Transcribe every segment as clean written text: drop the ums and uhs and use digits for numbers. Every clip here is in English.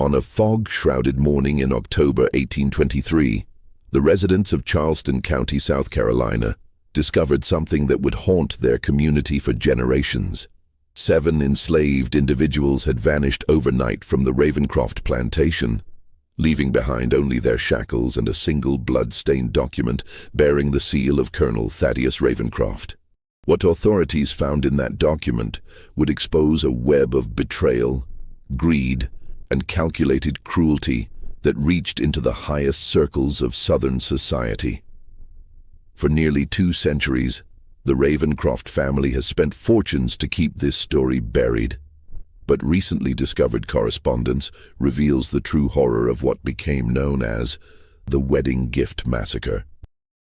On a fog-shrouded morning in October 1823, the residents of Charleston County, South Carolina, discovered something that would haunt their community for generations. 7 enslaved individuals had vanished overnight from the Ravencroft plantation, leaving behind only their shackles and a single blood-stained document bearing the seal of Colonel Thaddeus Ravencroft. What authorities found in that document would expose a web of betrayal, greed, and calculated cruelty that reached into the highest circles of Southern society. For nearly 2 centuries, the Ravencroft family has spent fortunes to keep this story buried. But recently discovered correspondence reveals the true horror of what became known as the Wedding Gift Massacre.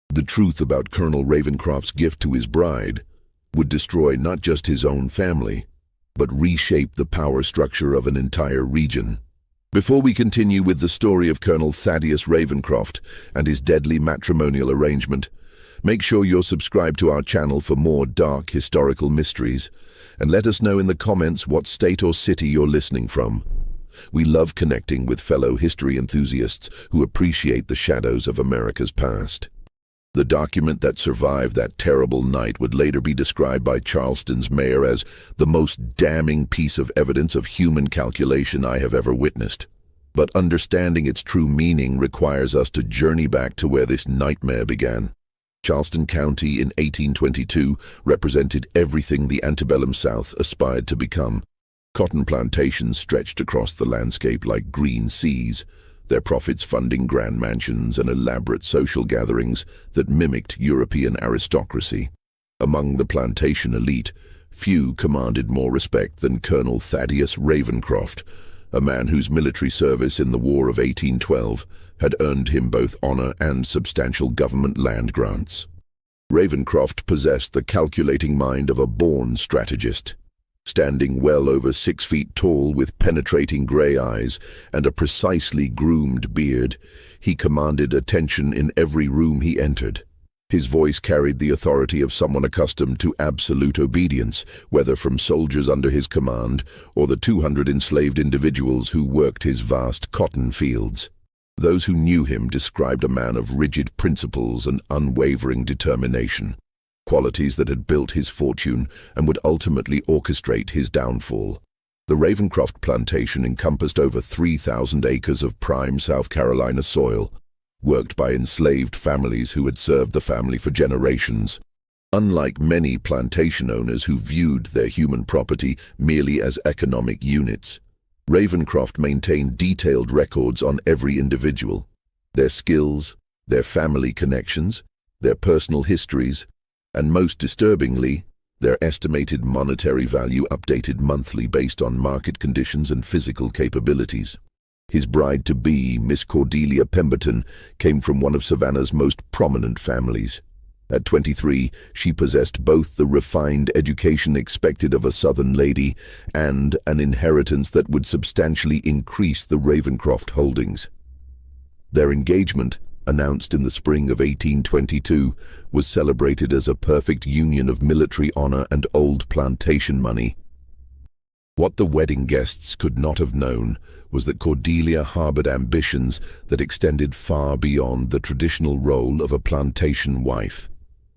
The truth about Colonel Ravencroft's gift to his bride would destroy not just his own family, but reshape the power structure of an entire region. Before we continue with the story of Colonel Thaddeus Ravencroft and his deadly matrimonial arrangement, make sure you're subscribed to our channel for more dark historical mysteries, and let us know in the comments what state or city you're listening from. We love connecting with fellow history enthusiasts who appreciate the shadows of America's past. The document that survived that terrible night would later be described by Charleston's mayor as the most damning piece of evidence of human calculation I have ever witnessed. But understanding its true meaning requires us to journey back to where this nightmare began. Charleston County in 1822 represented everything the antebellum South aspired to become. Cotton plantations stretched across the landscape like green seas, their profits funding grand mansions and elaborate social gatherings that mimicked European aristocracy. Among the plantation elite, few commanded more respect than Colonel Thaddeus Ravencroft, a man whose military service in the War of 1812 had earned him both honor and substantial government land grants. Ravencroft possessed the calculating mind of a born strategist. Standing well over 6 feet tall with penetrating gray eyes and a precisely groomed beard, he commanded attention in every room he entered. His voice carried the authority of someone accustomed to absolute obedience, whether from soldiers under his command or the 200 enslaved individuals who worked his vast cotton fields. Those who knew him described a man of rigid principles and unwavering determination, qualities that had built his fortune and would ultimately orchestrate his downfall. The Ravencroft plantation encompassed over 3,000 acres of prime South Carolina soil, worked by enslaved families who had served the family for generations. Unlike many plantation owners who viewed their human property merely as economic units, Ravencroft maintained detailed records on every individual, their skills, their family connections, their personal histories, and most disturbingly, their estimated monetary value updated monthly based on market conditions and physical capabilities. His bride-to-be, Miss Cordelia Pemberton, came from one of Savannah's most prominent families. At 23, she possessed both the refined education expected of a Southern lady and an inheritance that would substantially increase the Ravencroft holdings. Their engagement, announced in the spring of 1822, was celebrated as a perfect union of military honor and old plantation money. What the wedding guests could not have known was that Cordelia harbored ambitions that extended far beyond the traditional role of a plantation wife.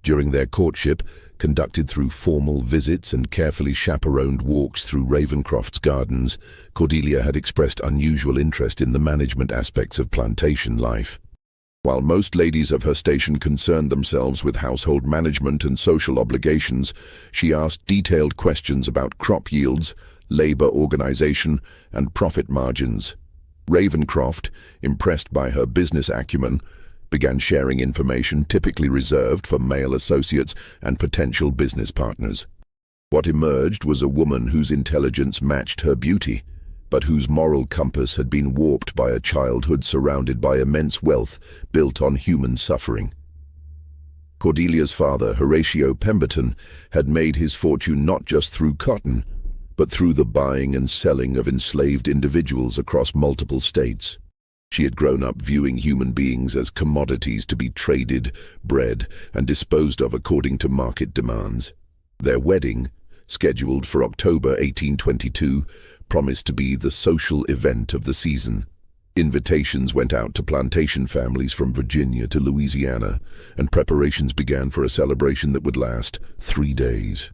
During their courtship, conducted through formal visits and carefully chaperoned walks through Ravencroft's gardens, Cordelia had expressed unusual interest in the management aspects of plantation life. While most ladies of her station concerned themselves with household management and social obligations, she asked detailed questions about crop yields, labor organization, and profit margins. Ravencroft, impressed by her business acumen, began sharing information typically reserved for male associates and potential business partners. What emerged was a woman whose intelligence matched her beauty, but whose moral compass had been warped by a childhood surrounded by immense wealth built on human suffering. Cordelia's father, Horatio Pemberton, had made his fortune not just through cotton, but through the buying and selling of enslaved individuals across multiple states. She had grown up viewing human beings as commodities to be traded, bred, and disposed of according to market demands. Their wedding, scheduled for October 1822, promised to be the social event of the season. Invitations went out to plantation families from Virginia to Louisiana, and preparations began for a celebration that would last 3 days.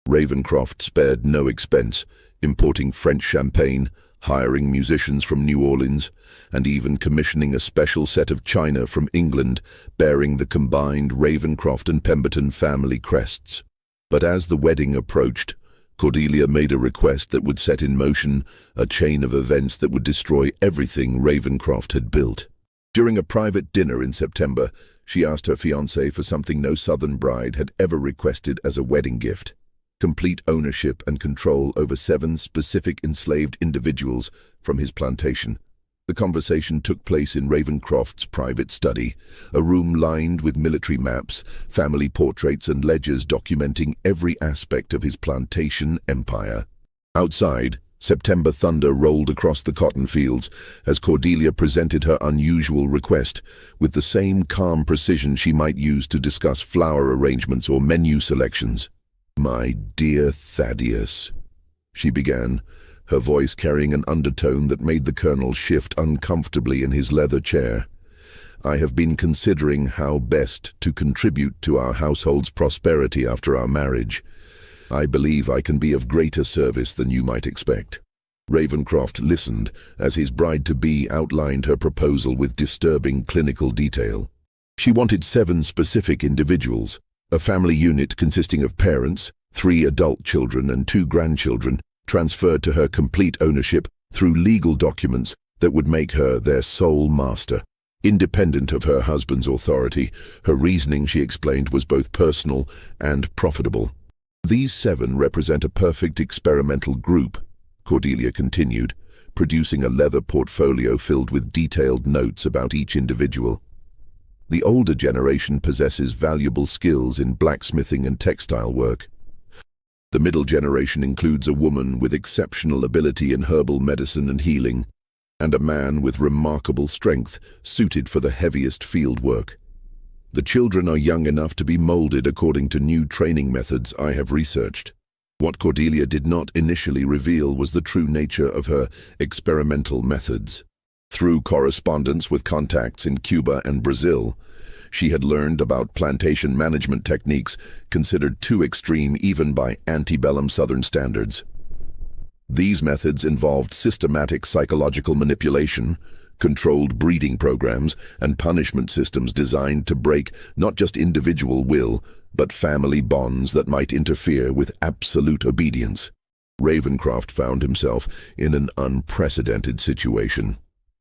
Ravencroft spared no expense, importing French champagne, hiring musicians from New Orleans, and even commissioning a special set of china from England bearing the combined Ravencroft and Pemberton family crests. But as the wedding approached, Cordelia made a request that would set in motion a chain of events that would destroy everything Ravencroft had built. During a private dinner in September, she asked her fiancé for something no Southern bride had ever requested as a wedding gift: complete ownership and control over 7 specific enslaved individuals from his plantation. The conversation took place in Ravencroft's private study, a room lined with military maps, family portraits, and ledgers documenting every aspect of his plantation empire. Outside, September thunder rolled across the cotton fields as Cordelia presented her unusual request with the same calm precision she might use to discuss flower arrangements or menu selections. "My dear Thaddeus," she began, her voice carrying an undertone that made the colonel shift uncomfortably in his leather chair. "I have been considering how best to contribute to our household's prosperity after our marriage. I believe I can be of greater service than you might expect." Ravencroft listened as his bride-to-be outlined her proposal with disturbing clinical detail. She wanted 7 specific individuals, a family unit consisting of parents, 3 adult children and 2 grandchildren, transferred to her complete ownership through legal documents that would make her their sole master. Independent of her husband's authority, her reasoning, she explained, was both personal and profitable. "These 7 represent a perfect experimental group," Cordelia continued, producing a leather portfolio filled with detailed notes about each individual. "The older generation possesses valuable skills in blacksmithing and textile work. The middle generation includes a woman with exceptional ability in herbal medicine and healing, and a man with remarkable strength suited for the heaviest field work. The children are young enough to be molded according to new training methods I have researched." What Cordelia did not initially reveal was the true nature of her experimental methods. Through correspondence with contacts in Cuba and Brazil, she had learned about plantation management techniques considered too extreme even by antebellum Southern standards. These methods involved systematic psychological manipulation, controlled breeding programs, and punishment systems designed to break not just individual will, but family bonds that might interfere with absolute obedience. Ravencroft found himself in an unprecedented situation.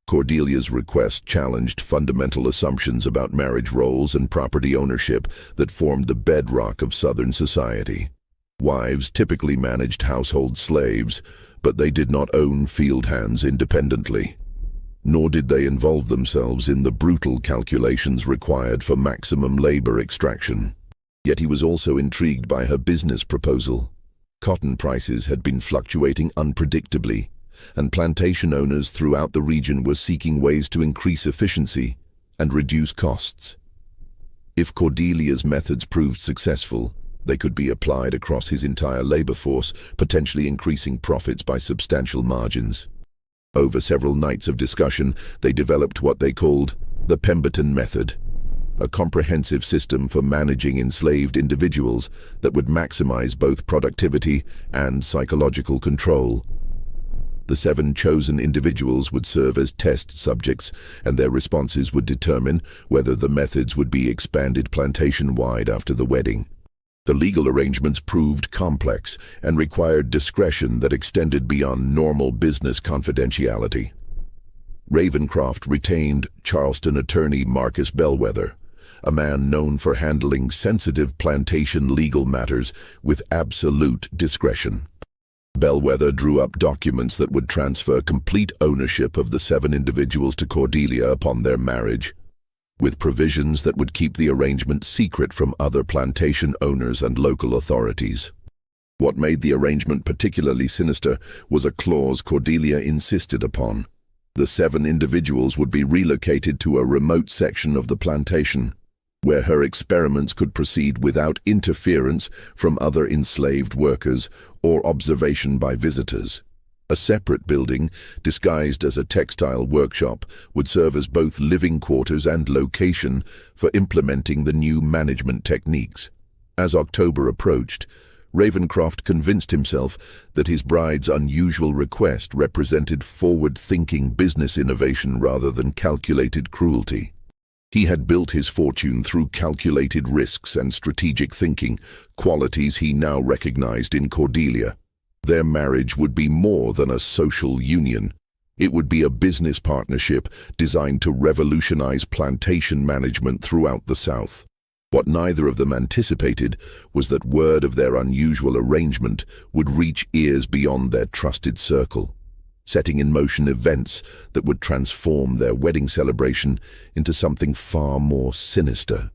Cordelia's request challenged fundamental assumptions about marriage roles and property ownership that formed the bedrock of Southern society. Wives typically managed household slaves, but they did not own field hands independently. Nor did they involve themselves in the brutal calculations required for maximum labor extraction. Yet he was also intrigued by her business proposal. Cotton prices had been fluctuating unpredictably, and plantation owners throughout the region were seeking ways to increase efficiency and reduce costs. If Cordelia's methods proved successful, they could be applied across his entire labor force, potentially increasing profits by substantial margins. Over several nights of discussion, they developed what they called the Pemberton Method, a comprehensive system for managing enslaved individuals that would maximize both productivity and psychological control. The 7 chosen individuals would serve as test subjects, and their responses would determine whether the methods would be expanded plantation-wide after the wedding. The legal arrangements proved complex and required discretion that extended beyond normal business confidentiality. Ravencroft retained Charleston attorney Marcus Bellwether, a man known for handling sensitive plantation legal matters with absolute discretion. Bellwether drew up documents that would transfer complete ownership of the 7 individuals to Cordelia upon their marriage, with provisions that would keep the arrangement secret from other plantation owners and local authorities. What made the arrangement particularly sinister was a clause Cordelia insisted upon. The 7 individuals would be relocated to a remote section of the plantation, where her experiments could proceed without interference from other enslaved workers or observation by visitors. A separate building, disguised as a textile workshop, would serve as both living quarters and location for implementing the new management techniques. As October approached, Ravencroft convinced himself that his bride's unusual request represented forward-thinking business innovation rather than calculated cruelty. He had built his fortune through calculated risks and strategic thinking, qualities he now recognized in Cordelia. Their marriage would be more than a social union. It would be a business partnership designed to revolutionize plantation management throughout the South. What neither of them anticipated was that word of their unusual arrangement would reach ears beyond their trusted circle, setting in motion events that would transform their wedding celebration into something far more sinister.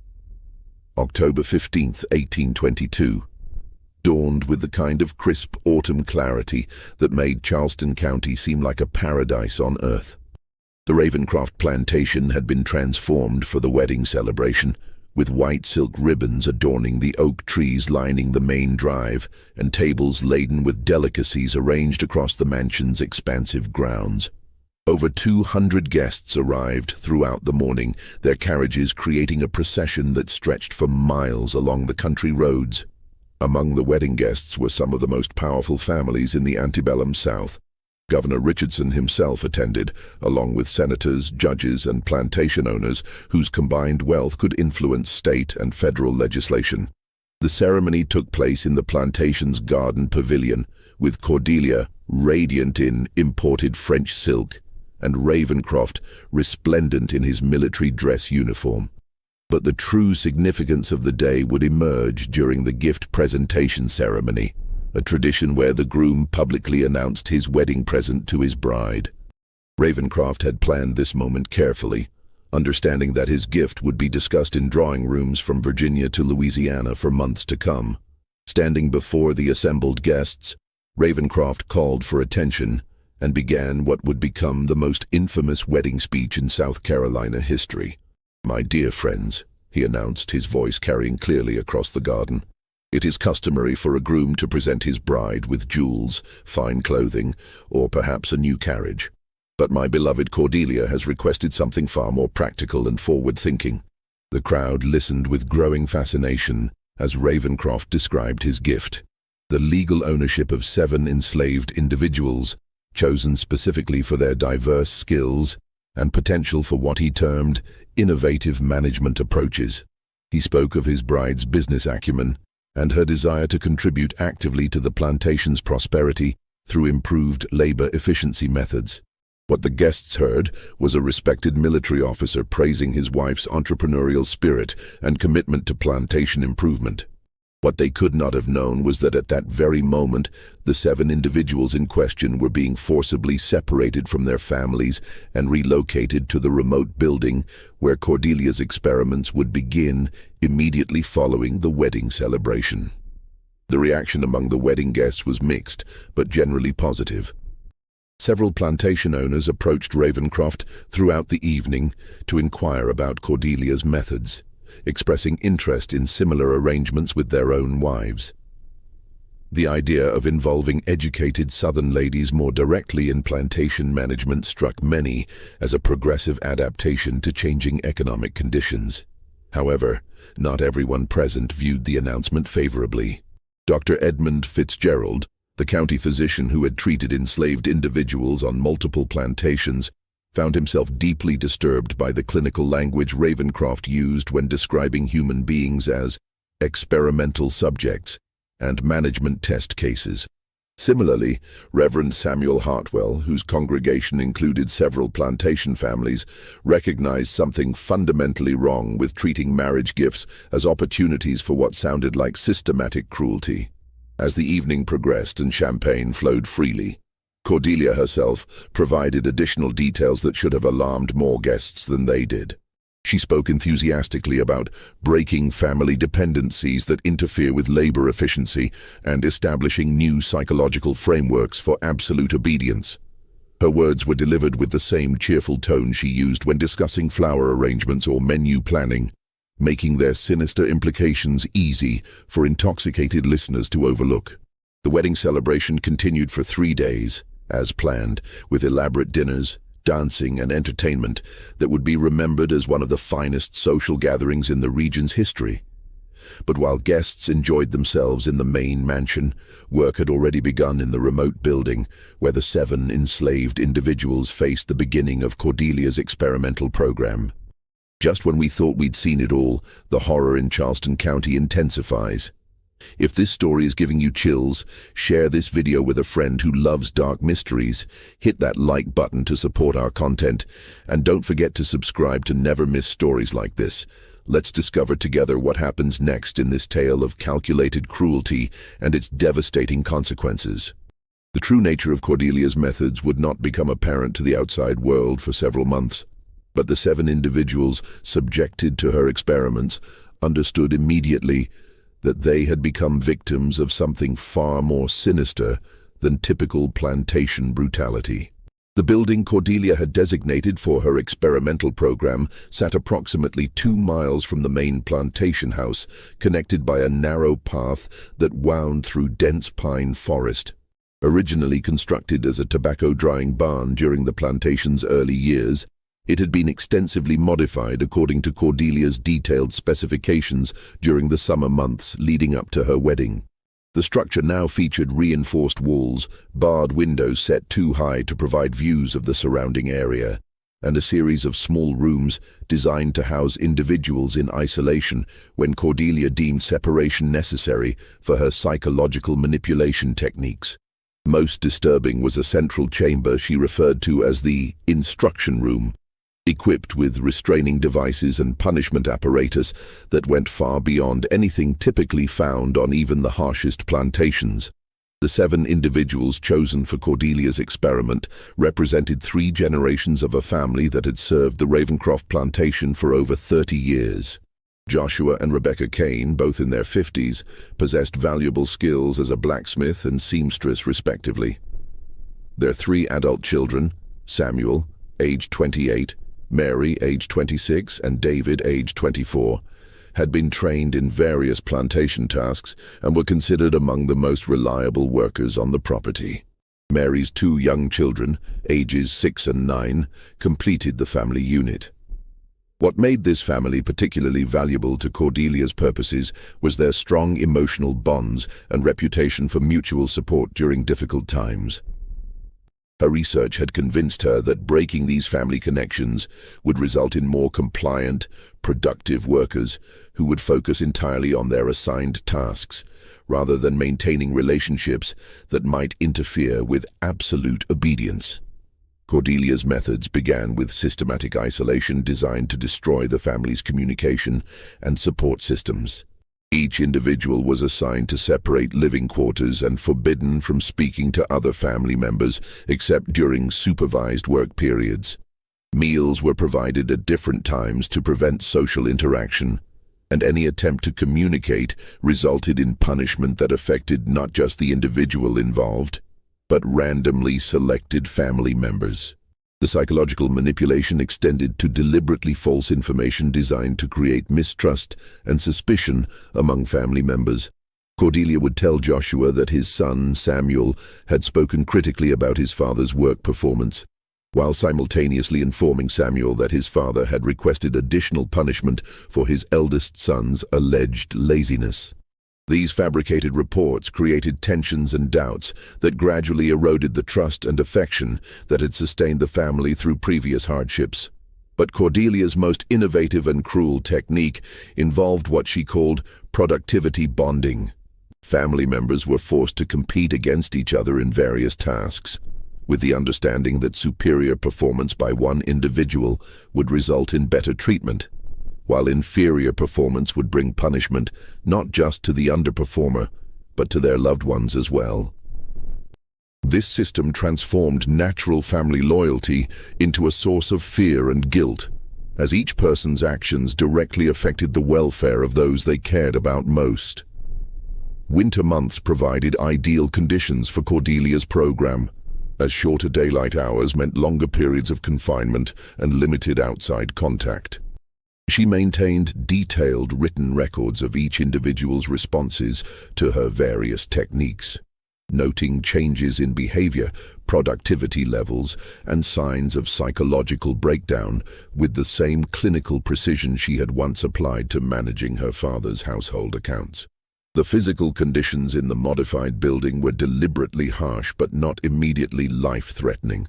October 15th, 1822. Dawned with the kind of crisp autumn clarity that made Charleston County seem like a paradise on earth. The Ravencroft plantation had been transformed for the wedding celebration, with white silk ribbons adorning the oak trees lining the main drive and tables laden with delicacies arranged across the mansion's expansive grounds. Over 200 guests arrived throughout the morning, their carriages creating a procession that stretched for miles along the country roads. Among the wedding guests were some of the most powerful families in the antebellum South. Governor Richardson himself attended, along with senators, judges, and plantation owners whose combined wealth could influence state and federal legislation. The ceremony took place in the plantation's garden pavilion, with Cordelia radiant in imported French silk and Ravencroft resplendent in his military dress uniform. But the true significance of the day would emerge during the gift presentation ceremony, a tradition where the groom publicly announced his wedding present to his bride. Ravencroft had planned this moment carefully, understanding that his gift would be discussed in drawing rooms from Virginia to Louisiana for months to come. Standing before the assembled guests, Ravencroft called for attention and began what would become the most infamous wedding speech in South Carolina history. "My dear friends," he announced, his voice carrying clearly across the garden, "it is customary for a groom to present his bride with jewels, fine clothing, or perhaps a new carriage. But my beloved Cordelia has requested something far more practical and forward-thinking." The crowd listened with growing fascination as Ravencroft described his gift: the legal ownership of 7 enslaved individuals, chosen specifically for their diverse skills and potential for what he termed innovative management approaches. He spoke of his bride's business acumen and her desire to contribute actively to the plantation's prosperity through improved labor efficiency methods. What the guests heard was a respected military officer praising his wife's entrepreneurial spirit and commitment to plantation improvement. What they could not have known was that at that very moment, the 7 individuals in question were being forcibly separated from their families and relocated to the remote building where Cordelia's experiments would begin immediately following the wedding celebration. The reaction among the wedding guests was mixed, but generally positive. Several plantation owners approached Ravencroft throughout the evening to inquire about Cordelia's methods, expressing interest in similar arrangements with their own wives. The idea of involving educated Southern ladies more directly in plantation management struck many as a progressive adaptation to changing economic conditions. However, not everyone present viewed the announcement favorably. Dr. Edmund Fitzgerald, the county physician who had treated enslaved individuals on multiple plantations, found himself deeply disturbed by the clinical language Ravencroft used when describing human beings as experimental subjects and management test cases. Similarly, Reverend Samuel Hartwell, whose congregation included several plantation families, recognized something fundamentally wrong with treating marriage gifts as opportunities for what sounded like systematic cruelty. As the evening progressed and champagne flowed freely, Cordelia herself provided additional details that should have alarmed more guests than they did. She spoke enthusiastically about breaking family dependencies that interfere with labor efficiency and establishing new psychological frameworks for absolute obedience. Her words were delivered with the same cheerful tone she used when discussing flower arrangements or menu planning, making their sinister implications easy for intoxicated listeners to overlook. The wedding celebration continued for 3 days, as planned, with elaborate dinners, dancing, and entertainment that would be remembered as one of the finest social gatherings in the region's history. But while guests enjoyed themselves in the main mansion, work had already begun in the remote building where the 7 enslaved individuals faced the beginning of Cordelia's experimental program. Just when we thought we'd seen it all, the horror in Charleston County intensifies. If this story is giving you chills, share this video with a friend who loves dark mysteries, hit that like button to support our content, and don't forget to subscribe to never miss stories like this. Let's discover together what happens next in this tale of calculated cruelty and its devastating consequences. The true nature of Cordelia's methods would not become apparent to the outside world for several months, but the 7 individuals subjected to her experiments understood immediately that they had become victims of something far more sinister than typical plantation brutality. The building Cordelia had designated for her experimental program sat approximately 2 miles from the main plantation house, connected by a narrow path that wound through dense pine forest. Originally constructed as a tobacco drying barn during the plantation's early years, it had been extensively modified according to Cordelia's detailed specifications during the summer months leading up to her wedding. The structure now featured reinforced walls, barred windows set too high to provide views of the surrounding area, and a series of small rooms designed to house individuals in isolation when Cordelia deemed separation necessary for her psychological manipulation techniques. Most disturbing was a central chamber she referred to as the instruction room, equipped with restraining devices and punishment apparatus that went far beyond anything typically found on even the harshest plantations. The 7 individuals chosen for Cordelia's experiment represented 3 generations of a family that had served the Ravencroft plantation for over 30 years. Joshua and Rebecca Kane, both in their 50s, possessed valuable skills as a blacksmith and seamstress respectively. Their 3 adult children, Samuel, age 28, Mary, age 26, and David, age 24, had been trained in various plantation tasks and were considered among the most reliable workers on the property. Mary's 2 young children, ages 6 and 9, completed the family unit. What made this family particularly valuable to Cordelia's purposes was their strong emotional bonds and reputation for mutual support during difficult times. Her research had convinced her that breaking these family connections would result in more compliant, productive workers who would focus entirely on their assigned tasks, rather than maintaining relationships that might interfere with absolute obedience. Cordelia's methods began with systematic isolation designed to destroy the family's communication and support systems. Each individual was assigned to separate living quarters and forbidden from speaking to other family members except during supervised work periods. Meals were provided at different times to prevent social interaction, and any attempt to communicate resulted in punishment that affected not just the individual involved, but randomly selected family members. The psychological manipulation extended to deliberately false information designed to create mistrust and suspicion among family members. Cordelia would tell Joshua that his son, Samuel, had spoken critically about his father's work performance, while simultaneously informing Samuel that his father had requested additional punishment for his eldest son's alleged laziness. These fabricated reports created tensions and doubts that gradually eroded the trust and affection that had sustained the family through previous hardships. But Cordelia's most innovative and cruel technique involved what she called productivity bonding. Family members were forced to compete against each other in various tasks, with the understanding that superior performance by one individual would result in better treatment, while inferior performance would bring punishment not just to the underperformer, but to their loved ones as well. This system transformed natural family loyalty into a source of fear and guilt, as each person's actions directly affected the welfare of those they cared about most. Winter months provided ideal conditions for Cordelia's program, as shorter daylight hours meant longer periods of confinement and limited outside contact. She maintained detailed written records of each individual's responses to her various techniques, noting changes in behavior, productivity levels, and signs of psychological breakdown with the same clinical precision she had once applied to managing her father's household accounts. The physical conditions in the modified building were deliberately harsh but not immediately life-threatening.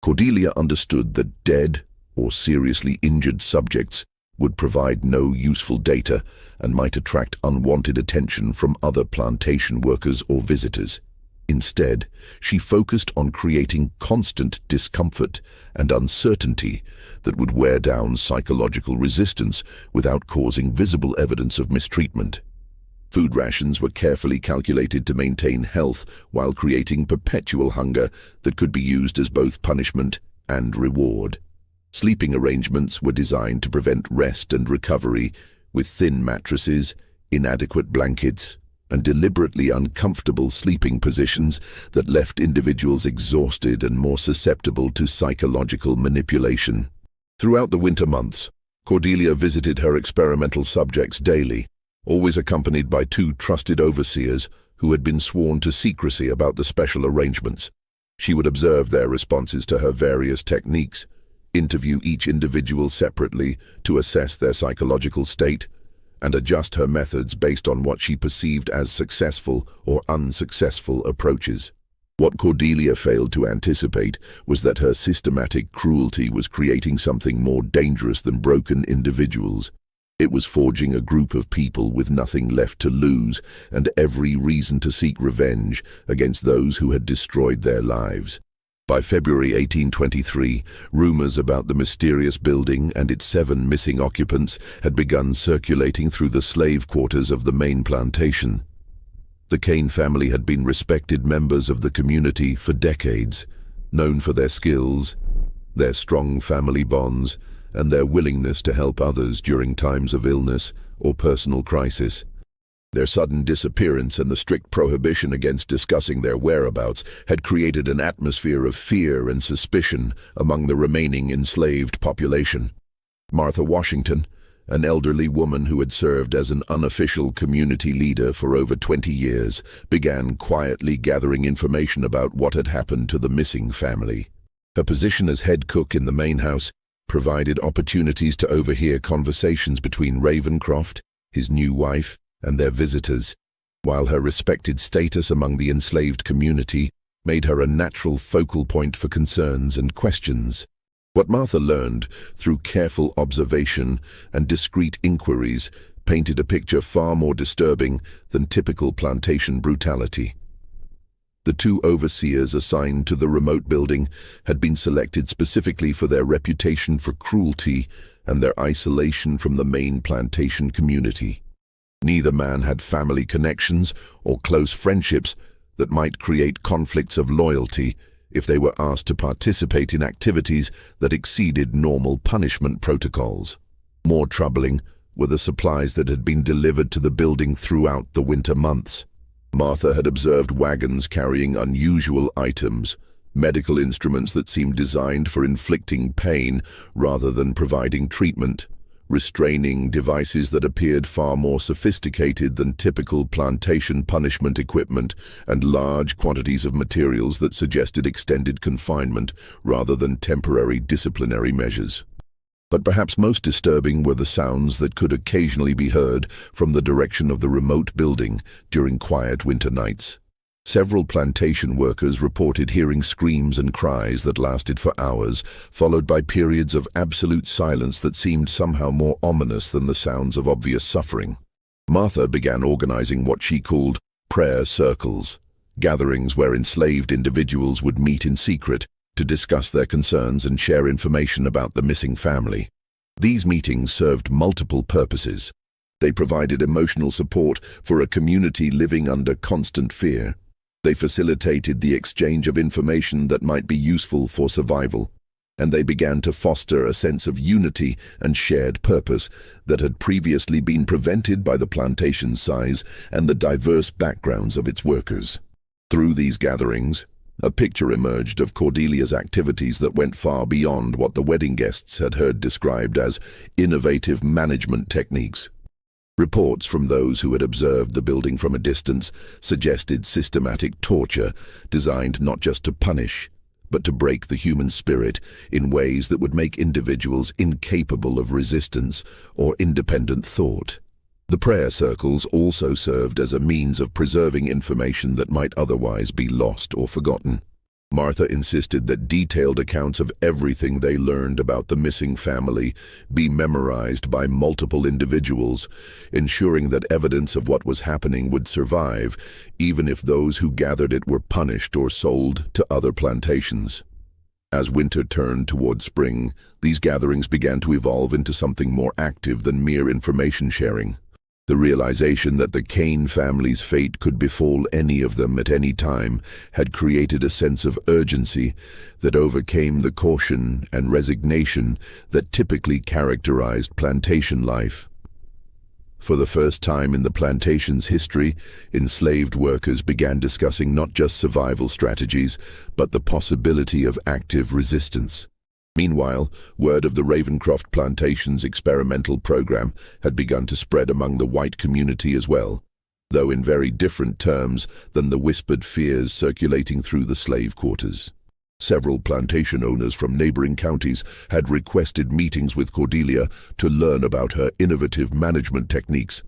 Cordelia understood that dead or seriously injured subjects would provide no useful data and might attract unwanted attention from other plantation workers or visitors. Instead, she focused on creating constant discomfort and uncertainty that would wear down psychological resistance without causing visible evidence of mistreatment. Food rations were carefully calculated to maintain health while creating perpetual hunger that could be used as both punishment and reward. Sleeping arrangements were designed to prevent rest and recovery, with thin mattresses, inadequate blankets, and deliberately uncomfortable sleeping positions that left individuals exhausted and more susceptible to psychological manipulation. Throughout the winter months, Cordelia visited her experimental subjects daily, always accompanied by 2 trusted overseers who had been sworn to secrecy about the special arrangements. She would observe their responses to her various techniques, interview each individual separately to assess their psychological state, and adjust her methods based on what she perceived as successful or unsuccessful approaches. What Cordelia failed to anticipate was that her systematic cruelty was creating something more dangerous than broken individuals. It was forging a group of people with nothing left to lose and every reason to seek revenge against those who had destroyed their lives. By February 1823, rumors about the mysterious building and its 7 missing occupants had begun circulating through the slave quarters of the main plantation. The Kane family had been respected members of the community for decades, known for their skills, their strong family bonds, and their willingness to help others during times of illness or personal crisis. Their sudden disappearance and the strict prohibition against discussing their whereabouts had created an atmosphere of fear and suspicion among the remaining enslaved population. Martha Washington, an elderly woman who had served as an unofficial community leader for over 20 years, began quietly gathering information about what had happened to the missing family. Her position as head cook in the main house provided opportunities to overhear conversations between Ravencroft, his new wife, and their visitors, while her respected status among the enslaved community made her a natural focal point for concerns and questions. What Martha learned through careful observation and discreet inquiries painted a picture far more disturbing than typical plantation brutality. The 2 overseers assigned to the remote building had been selected specifically for their reputation for cruelty and their isolation from the main plantation community. Neither man had family connections or close friendships that might create conflicts of loyalty if they were asked to participate in activities that exceeded normal punishment protocols. More troubling were the supplies that had been delivered to the building throughout the winter months. Martha had observed wagons carrying unusual items, medical instruments that seemed designed for inflicting pain rather than providing treatment, restraining devices that appeared far more sophisticated than typical plantation punishment equipment, and large quantities of materials that suggested extended confinement rather than temporary disciplinary measures. But perhaps most disturbing were the sounds that could occasionally be heard from the direction of the remote building during quiet winter nights. Several plantation workers reported hearing screams and cries that lasted for hours, followed by periods of absolute silence that seemed somehow more ominous than the sounds of obvious suffering. Martha began organizing what she called prayer circles, gatherings where enslaved individuals would meet in secret to discuss their concerns and share information about the missing family. These meetings served multiple purposes. They provided emotional support for a community living under constant fear. They facilitated the exchange of information that might be useful for survival, and they began to foster a sense of unity and shared purpose that had previously been prevented by the plantation's size and the diverse backgrounds of its workers. Through these gatherings, A picture emerged of Cordelia's activities that went far beyond what the wedding guests had heard described as innovative management techniques. Reports from those who had observed the building from a distance suggested systematic torture designed not just to punish, but to break the human spirit in ways that would make individuals incapable of resistance or independent thought. The prayer circles also served as a means of preserving information that might otherwise be lost or forgotten. Martha insisted that detailed accounts of everything they learned about the missing family be memorized by multiple individuals, ensuring that evidence of what was happening would survive, even if those who gathered it were punished or sold to other plantations. As winter turned toward spring, these gatherings began to evolve into something more active than mere information sharing. The realization that the Kane family's fate could befall any of them at any time had created a sense of urgency that overcame the caution and resignation that typically characterized plantation life. For the first time in the plantation's history, enslaved workers began discussing not just survival strategies, but the possibility of active resistance. Meanwhile, word of the Ravencroft Plantation's experimental program had begun to spread among the white community as well, though in very different terms than the whispered fears circulating through the slave quarters. Several plantation owners from neighboring counties had requested meetings with Cordelia to learn about her innovative management techniques,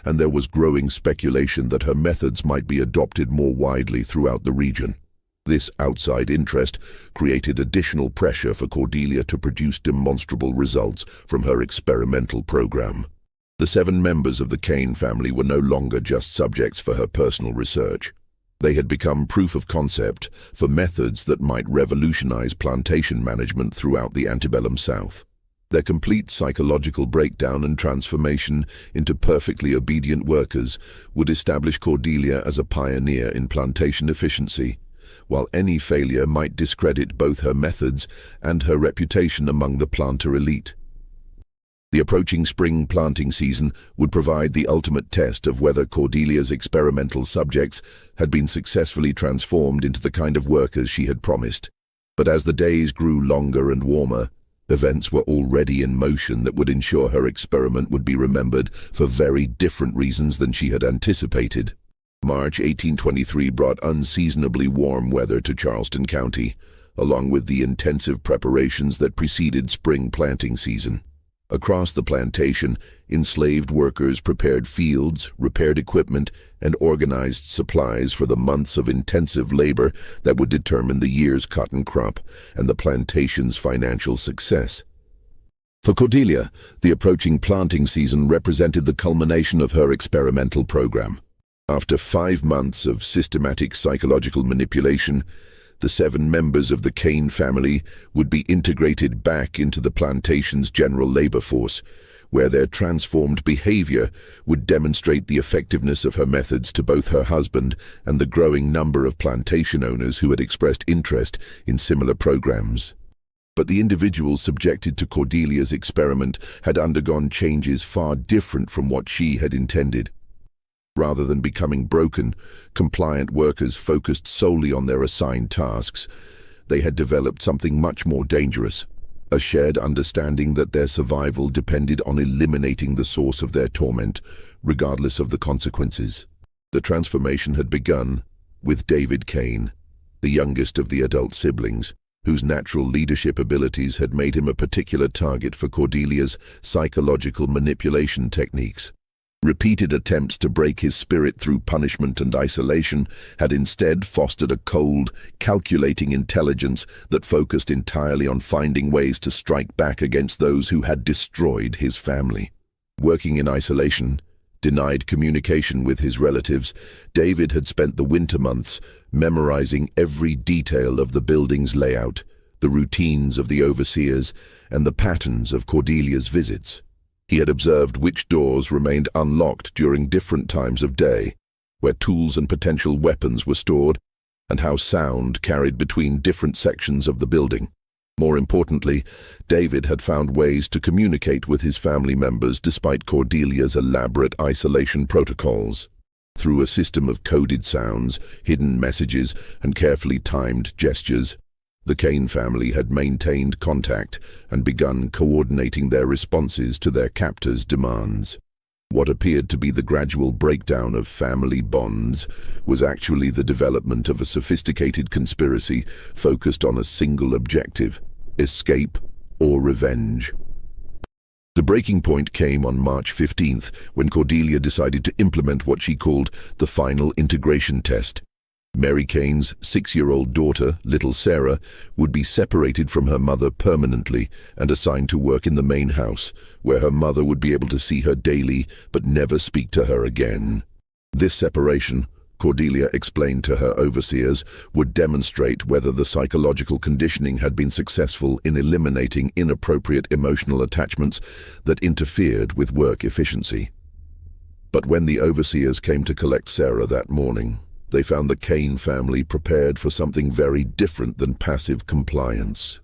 and there was growing speculation that her methods might be adopted more widely throughout the region. This outside interest created additional pressure for Cordelia to produce demonstrable results from her experimental program. The 7 members of the Kane family were no longer just subjects for her personal research. They had become proof of concept for methods that might revolutionize plantation management throughout the antebellum South. Their complete psychological breakdown and transformation into perfectly obedient workers would establish Cordelia as a pioneer in plantation efficiency, while any failure might discredit both her methods and her reputation among the planter elite. The approaching spring planting season would provide the ultimate test of whether Cordelia's experimental subjects had been successfully transformed into the kind of workers she had promised. But as the days grew longer and warmer, events were already in motion that would ensure her experiment would be remembered for very different reasons than she had anticipated. March 1823 brought unseasonably warm weather to Charleston County, along with the intensive preparations that preceded spring planting season. Across the plantation, enslaved workers prepared fields, repaired equipment, and organized supplies for the months of intensive labor that would determine the year's cotton crop and the plantation's financial success. For Cordelia, the approaching planting season represented the culmination of her experimental program. After 5 months of systematic psychological manipulation, the 7 members of the Kane family would be integrated back into the plantation's general labor force, where their transformed behavior would demonstrate the effectiveness of her methods to both her husband and the growing number of plantation owners who had expressed interest in similar programs. But the individuals subjected to Cordelia's experiment had undergone changes far different from what she had intended. Rather than becoming broken, compliant workers focused solely on their assigned tasks, they had developed something much more dangerous, a shared understanding that their survival depended on eliminating the source of their torment, regardless of the consequences. The transformation had begun with David Kane, the youngest of the adult siblings, whose natural leadership abilities had made him a particular target for Cordelia's psychological manipulation techniques. Repeated attempts to break his spirit through punishment and isolation had instead fostered a cold, calculating intelligence that focused entirely on finding ways to strike back against those who had destroyed his family. Working in isolation, denied communication with his relatives, David had spent the winter months memorizing every detail of the building's layout, the routines of the overseers, and the patterns of Cordelia's visits. He had observed which doors remained unlocked during different times of day, where tools and potential weapons were stored, and how sound carried between different sections of the building. More importantly, David had found ways to communicate with his family members despite Cordelia's elaborate isolation protocols. through a system of coded sounds, hidden messages, and carefully timed gestures. The Kane family had maintained contact and begun coordinating their responses to their captors' demands. What appeared to be the gradual breakdown of family bonds was actually the development of a sophisticated conspiracy focused on a single objective: escape or revenge. The breaking point came on March 15th, when Cordelia decided to implement what she called the final integration test. Mary Kane's 6-year-old daughter, little Sarah, would be separated from her mother permanently and assigned to work in the main house, where her mother would be able to see her daily but never speak to her again. This separation, Cordelia explained to her overseers, would demonstrate whether the psychological conditioning had been successful in eliminating inappropriate emotional attachments that interfered with work efficiency. But when the overseers came to collect Sarah that morning, they found the Kane family prepared for something very different than passive compliance.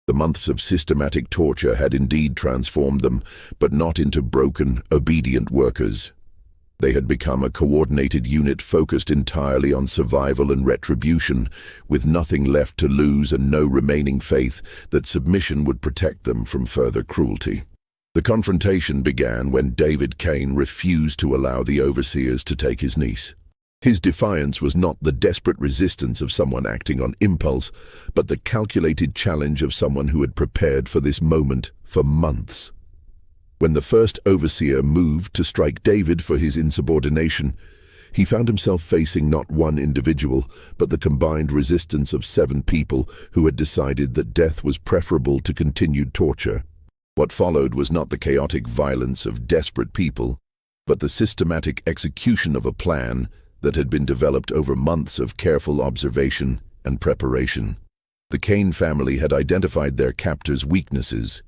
The months of systematic torture had indeed transformed them, but not into broken, obedient workers. They had become a coordinated unit focused entirely on survival and retribution, with nothing left to lose and no remaining faith that submission would protect them from further cruelty. The confrontation began when David Kane refused to allow the overseers to take his niece. His defiance was not the desperate resistance of someone acting on impulse, but the calculated challenge of someone who had prepared for this moment for months. When the first overseer moved to strike David for his insubordination, he found himself facing not one individual, but the combined resistance of 7 people who had decided that death was preferable to continued torture. What followed was not the chaotic violence of desperate people, but the systematic execution of a plan that had been developed over months of careful observation and preparation. The Kane family had identified their captors' weaknesses,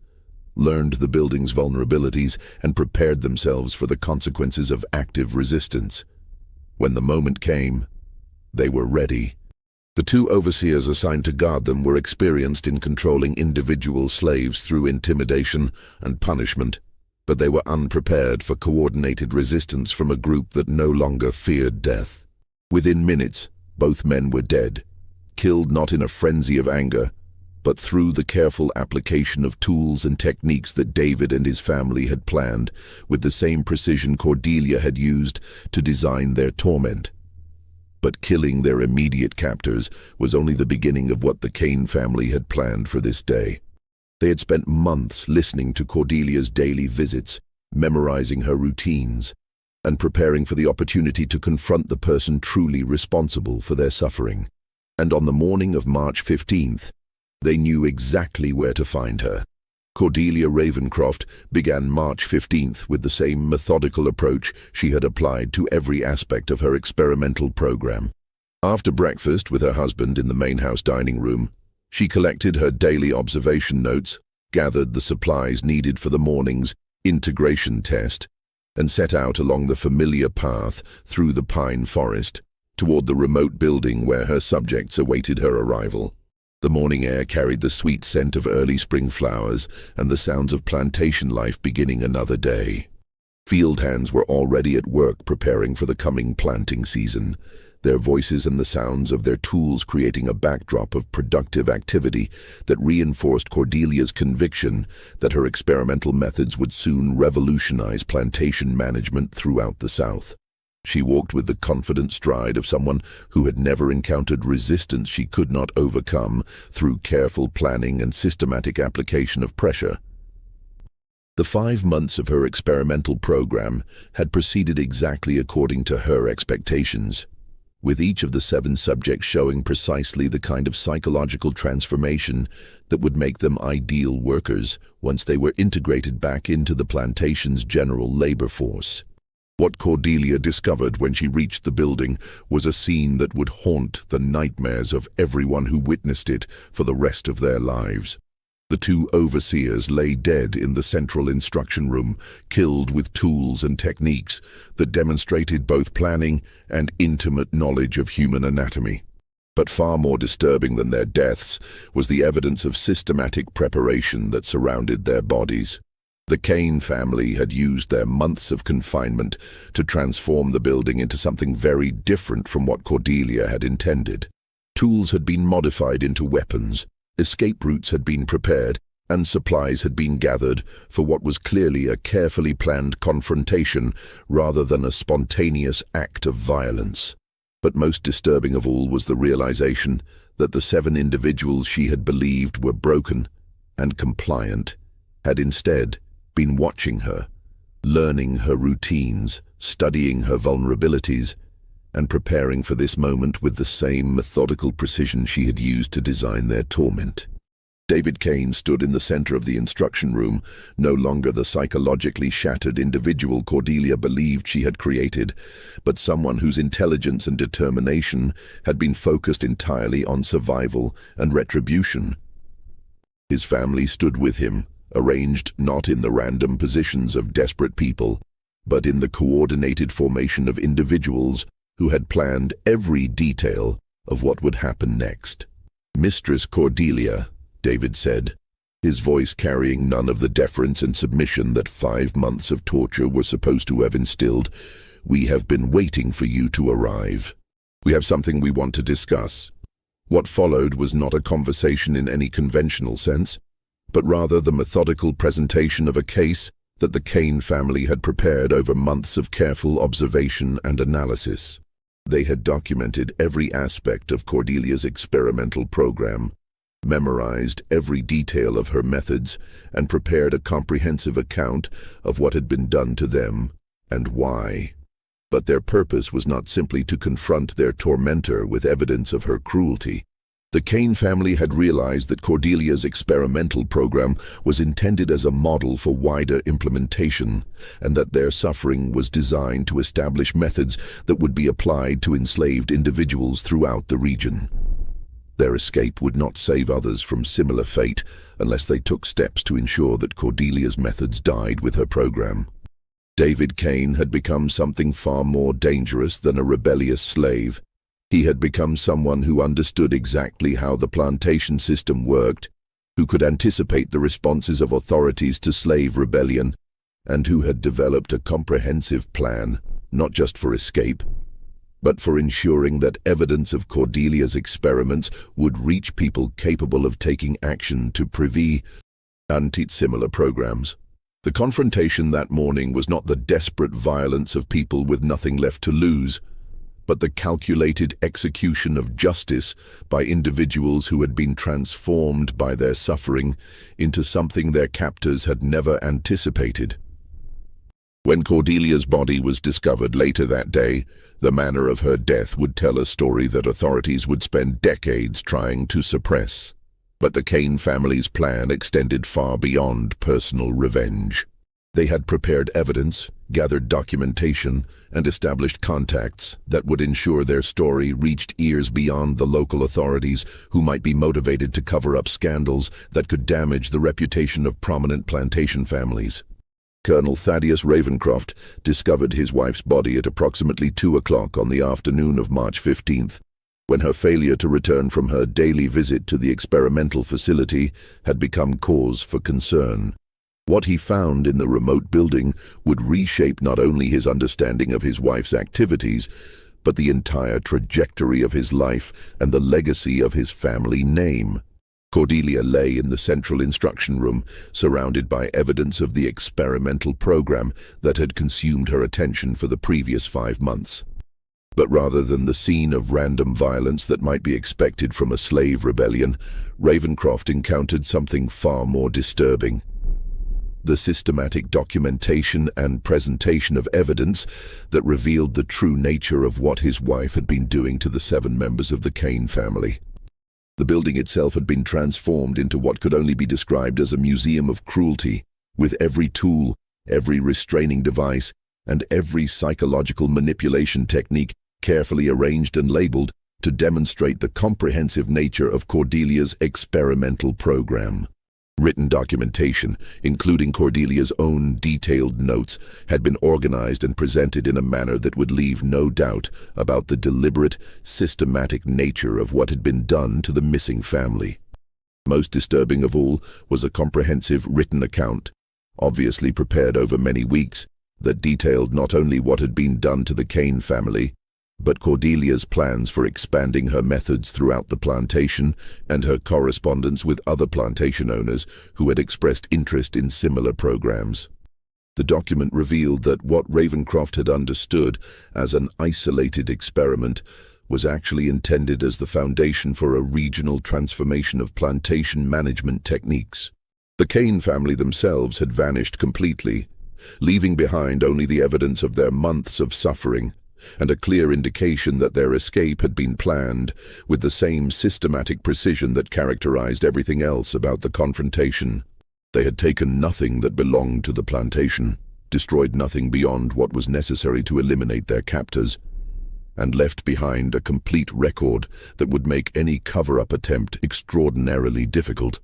learned the building's vulnerabilities, and prepared themselves for the consequences of active resistance. When the moment came, they were ready. The 2 overseers assigned to guard them were experienced in controlling individual slaves through intimidation and punishment, but they were unprepared for coordinated resistance from a group that no longer feared death. Within minutes, both men were dead, killed not in a frenzy of anger, but through the careful application of tools and techniques that David and his family had planned, with the same precision Cordelia had used to design their torment. But killing their immediate captors was only the beginning of what the Kane family had planned for this day. They had spent months listening to Cordelia's daily visits, memorizing her routines, and preparing for the opportunity to confront the person truly responsible for their suffering. And on the morning of March 15th, they knew exactly where to find her. Cordelia Ravencroft began March 15th with the same methodical approach she had applied to every aspect of her experimental program. After breakfast with her husband in the main house dining room, she collected her daily observation notes, gathered the supplies needed for the morning's integration test, and set out along the familiar path through the pine forest toward the remote building where her subjects awaited her arrival. The morning air carried the sweet scent of early spring flowers and the sounds of plantation life beginning another day. Field hands were already at work preparing for the coming planting season, their voices and the sounds of their tools creating a backdrop of productive activity that reinforced Cordelia's conviction that her experimental methods would soon revolutionize plantation management throughout the South. She walked with the confident stride of someone who had never encountered resistance she could not overcome through careful planning and systematic application of pressure. The 5 months of her experimental program had proceeded exactly according to her expectations, with each of the 7 subjects showing precisely the kind of psychological transformation that would make them ideal workers once they were integrated back into the plantation's general labor force. What Cordelia discovered when she reached the building was a scene that would haunt the nightmares of everyone who witnessed it for the rest of their lives. The 2 overseers lay dead in the central instruction room, killed with tools and techniques that demonstrated both planning and intimate knowledge of human anatomy. But far more disturbing than their deaths was the evidence of systematic preparation that surrounded their bodies. The Kane family had used their months of confinement to transform the building into something very different from what Cordelia had intended. Tools had been modified into weapons, escape routes had been prepared, and supplies had been gathered for what was clearly a carefully planned confrontation rather than a spontaneous act of violence. But most disturbing of all was the realization that the 7 individuals she had believed were broken and compliant had instead been watching her, learning her routines, studying her vulnerabilities, and preparing for this moment with the same methodical precision she had used to design their torment. David Kane stood in the center of the instruction room, no longer the psychologically shattered individual Cordelia believed she had created, but someone whose intelligence and determination had been focused entirely on survival and retribution. His family stood with him, arranged not in the random positions of desperate people, but in the coordinated formation of individuals who had planned every detail of what would happen next. "Mistress Cordelia," David said, his voice carrying none of the deference and submission that 5 months of torture were supposed to have instilled, "we have been waiting for you to arrive. We have something we want to discuss." What followed was not a conversation in any conventional sense, but rather the methodical presentation of a case that the Kane family had prepared over months of careful observation and analysis. They had documented every aspect of Cordelia's experimental program, memorized every detail of her methods, and prepared a comprehensive account of what had been done to them and why. But their purpose was not simply to confront their tormentor with evidence of her cruelty. The Kane family had realized that Cordelia's experimental program was intended as a model for wider implementation, and that their suffering was designed to establish methods that would be applied to enslaved individuals throughout the region. Their escape would not save others from similar fate unless they took steps to ensure that Cordelia's methods died with her program. David Kane had become something far more dangerous than a rebellious slave. He had become someone who understood exactly how the plantation system worked, who could anticipate the responses of authorities to slave rebellion, and who had developed a comprehensive plan, not just for escape, but for ensuring that evidence of Cordelia's experiments would reach people capable of taking action to prevent similar programs. The confrontation that morning was not the desperate violence of people with nothing left to lose, but the calculated execution of justice by individuals who had been transformed by their suffering into something their captors had never anticipated. When Cordelia's body was discovered later that day, the manner of her death would tell a story that authorities would spend decades trying to suppress. But the Kane family's plan extended far beyond personal revenge. They had prepared evidence, gathered documentation, and established contacts that would ensure their story reached ears beyond the local authorities who might be motivated to cover up scandals that could damage the reputation of prominent plantation families. Colonel Thaddeus Ravencroft discovered his wife's body at approximately 2 o'clock on the afternoon of March 15th, when her failure to return from her daily visit to the experimental facility had become cause for concern. What he found in the remote building would reshape not only his understanding of his wife's activities, but the entire trajectory of his life and the legacy of his family name. Cordelia lay in the central instruction room, surrounded by evidence of the experimental program that had consumed her attention for the previous 5 months. But rather than the scene of random violence that might be expected from a slave rebellion, Ravencroft encountered something far more disturbing. The systematic documentation and presentation of evidence that revealed the true nature of what his wife had been doing to the 7 members of the Kane family. The building itself had been transformed into what could only be described as a museum of cruelty, with every tool, every restraining device, and every psychological manipulation technique carefully arranged and labeled to demonstrate the comprehensive nature of Cordelia's experimental program. Written documentation, including Cordelia's own detailed notes, had been organized and presented in a manner that would leave no doubt about the deliberate, systematic nature of what had been done to the missing family. Most disturbing of all was a comprehensive written account obviously prepared over many weeks, that detailed not only what had been done to the Kane family, but Cordelia's plans for expanding her methods throughout the plantation and her correspondence with other plantation owners who had expressed interest in similar programs. The document revealed that what Ravencroft had understood as an isolated experiment was actually intended as the foundation for a regional transformation of plantation management techniques. The Kane family themselves had vanished completely, leaving behind only the evidence of their months of suffering and a clear indication that their escape had been planned with the same systematic precision that characterized everything else about the confrontation. They had taken nothing that belonged to the plantation, destroyed nothing beyond what was necessary to eliminate their captors, and left behind a complete record that would make any cover-up attempt extraordinarily difficult.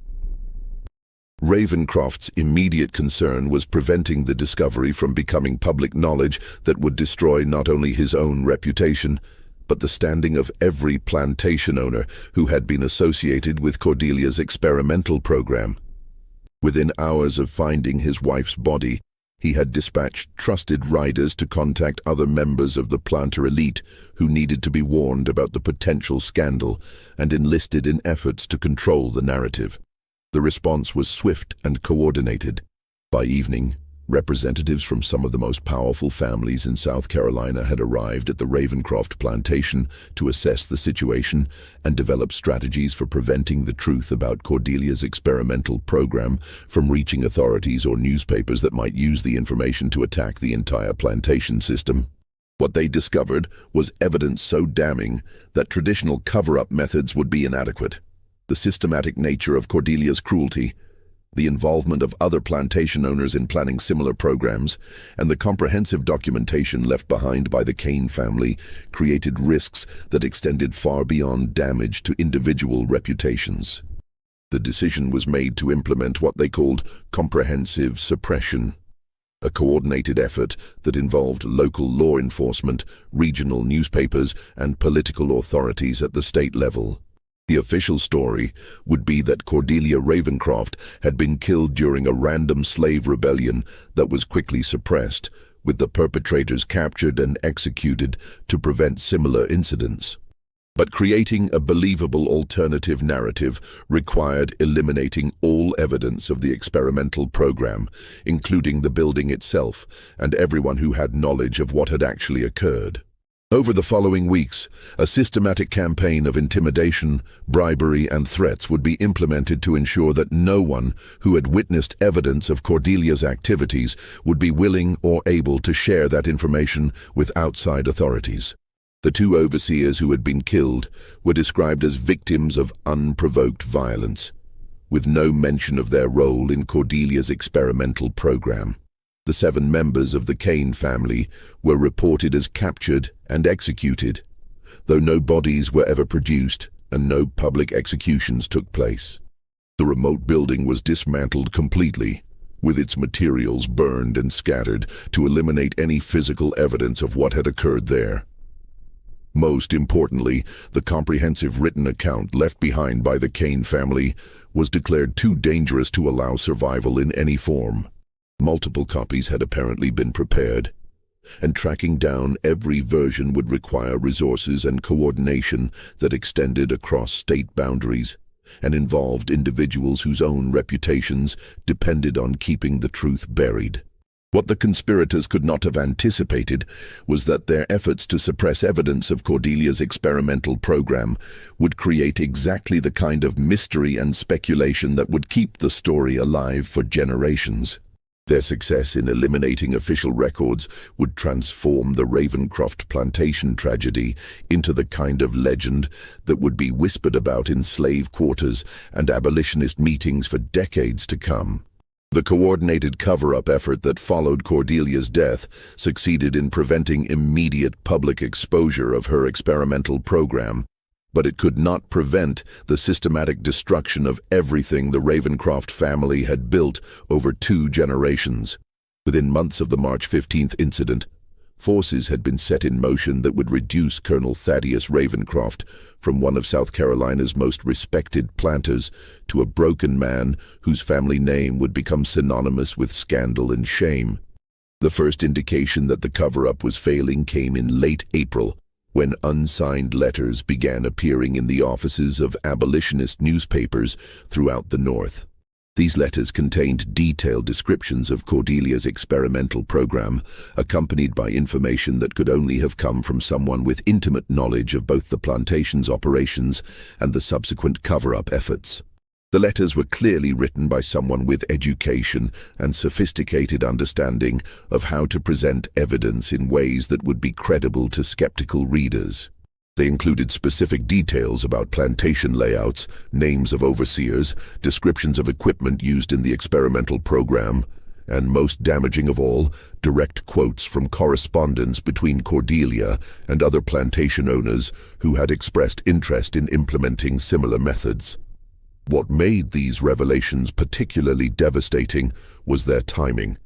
Ravencroft's immediate concern was preventing the discovery from becoming public knowledge that would destroy not only his own reputation, but the standing of every plantation owner who had been associated with Cordelia's experimental program. Within hours of finding his wife's body, he had dispatched trusted riders to contact other members of the planter elite who needed to be warned about the potential scandal and enlisted in efforts to control the narrative. The response was swift and coordinated. By evening, representatives from some of the most powerful families in South Carolina had arrived at the Ravencroft plantation to assess the situation and develop strategies for preventing the truth about Cordelia's experimental program from reaching authorities or newspapers that might use the information to attack the entire plantation system. What they discovered was evidence so damning that traditional cover-up methods would be inadequate. The systematic nature of Cordelia's cruelty, the involvement of other plantation owners in planning similar programs, and the comprehensive documentation left behind by the Kane family created risks that extended far beyond damage to individual reputations. The decision was made to implement what they called comprehensive suppression, a coordinated effort that involved local law enforcement, regional newspapers, and political authorities at the state level. The official story would be that Cordelia Ravencroft had been killed during a random slave rebellion that was quickly suppressed, with the perpetrators captured and executed to prevent similar incidents. But creating a believable alternative narrative required eliminating all evidence of the experimental program, including the building itself and everyone who had knowledge of what had actually occurred. Over the following weeks, a systematic campaign of intimidation, bribery, and threats would be implemented to ensure that no one who had witnessed evidence of Cordelia's activities would be willing or able to share that information with outside authorities. The two overseers who had been killed were described as victims of unprovoked violence, with no mention of their role in Cordelia's experimental program. The 7 members of the Kane family were reported as captured and executed, though no bodies were ever produced and no public executions took place. The remote building was dismantled completely, with its materials burned and scattered to eliminate any physical evidence of what had occurred there. Most importantly, the comprehensive written account left behind by the Kane family was declared too dangerous to allow survival in any form. Multiple copies had apparently been prepared, and tracking down every version would require resources and coordination that extended across state boundaries and involved individuals whose own reputations depended on keeping the truth buried. What the conspirators could not have anticipated was that their efforts to suppress evidence of Cordelia's experimental program would create exactly the kind of mystery and speculation that would keep the story alive for generations. Their success in eliminating official records would transform the Ravencroft plantation tragedy into the kind of legend that would be whispered about in slave quarters and abolitionist meetings for decades to come. The coordinated cover-up effort that followed Cordelia's death succeeded in preventing immediate public exposure of her experimental program, but it could not prevent the systematic destruction of everything the Ravencroft family had built over 2 generations. Within months of the March 15th incident, Forces had been set in motion that would reduce Colonel Thaddeus Ravencroft from one of South Carolina's most respected planters to a broken man whose family name would become synonymous with scandal and shame. The first indication that the cover-up was failing came in late April, when unsigned letters began appearing in the offices of abolitionist newspapers throughout the North. These letters contained detailed descriptions of Cordelia's experimental program, accompanied by information that could only have come from someone with intimate knowledge of both the plantation's operations and the subsequent cover-up efforts. The letters were clearly written by someone with education and sophisticated understanding of how to present evidence in ways that would be credible to skeptical readers. They included specific details about plantation layouts, names of overseers, descriptions of equipment used in the experimental program, and most damaging of all, direct quotes from correspondence between Cordelia and other plantation owners who had expressed interest in implementing similar methods. What made these revelations particularly devastating was their timing.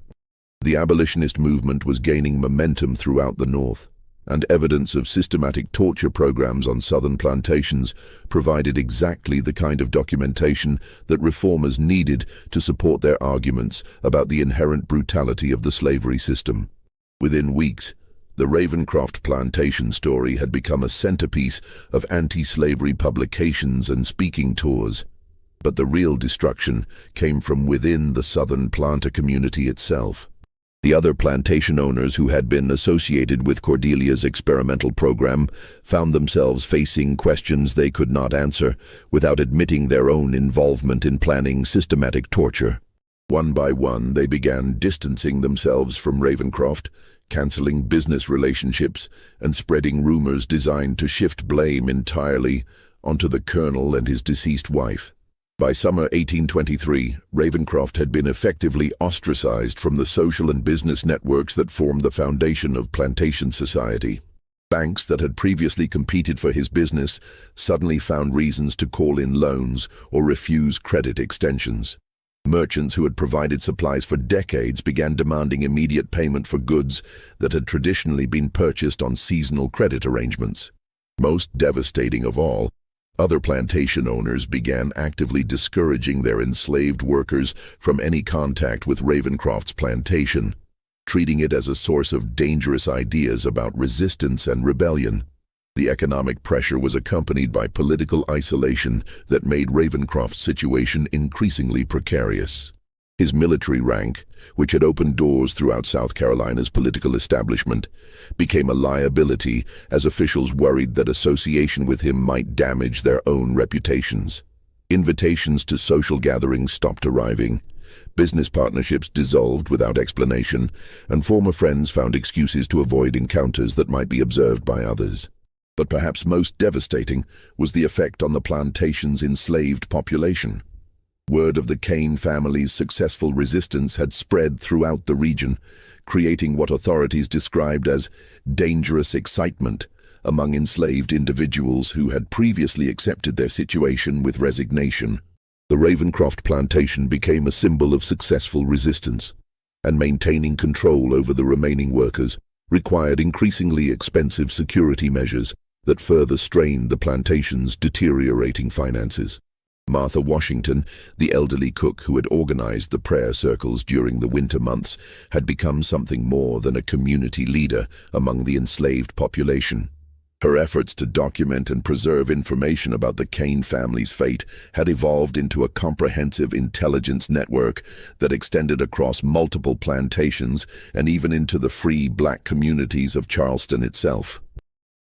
The abolitionist movement was gaining momentum throughout the North, and evidence of systematic torture programs on southern plantations provided exactly the kind of documentation that reformers needed to support their arguments about the inherent brutality of the slavery system. Within weeks, the Ravencroft plantation story had become a centerpiece of anti-slavery publications and speaking tours. But the real destruction came from within the southern planter community itself. The other plantation owners who had been associated with Cordelia's experimental program found themselves facing questions they could not answer without admitting their own involvement in planning systematic torture. One by one, they began distancing themselves from Ravencroft, canceling business relationships, and spreading rumors designed to shift blame entirely onto the colonel and his deceased wife. By summer 1823, Ravencroft had been effectively ostracized from the social and business networks that formed the foundation of plantation society. Banks that had previously competed for his business suddenly found reasons to call in loans or refuse credit extensions. Merchants who had provided supplies for decades began demanding immediate payment for goods that had traditionally been purchased on seasonal credit arrangements. Most devastating of all, other plantation owners began actively discouraging their enslaved workers from any contact with Ravencroft's plantation, treating it as a source of dangerous ideas about resistance and rebellion. The economic pressure was accompanied by political isolation that made Ravencroft's situation increasingly precarious. His military rank, which had opened doors throughout South Carolina's political establishment, became a liability as officials worried that association with him might damage their own reputations. Invitations to social gatherings stopped arriving, business partnerships dissolved without explanation, and former friends found excuses to avoid encounters that might be observed by others. But perhaps most devastating was the effect on the plantation's enslaved population. Word of the Kane family's successful resistance had spread throughout the region, creating what authorities described as dangerous excitement among enslaved individuals who had previously accepted their situation with resignation. The Ravencroft plantation became a symbol of successful resistance, and maintaining control over the remaining workers required increasingly expensive security measures that further strained the plantation's deteriorating finances. Martha Washington, the elderly cook who had organized the prayer circles during the winter months, had become something more than a community leader among the enslaved population. Her efforts to document and preserve information about the Kane family's fate had evolved into a comprehensive intelligence network that extended across multiple plantations and even into the free black communities of Charleston itself.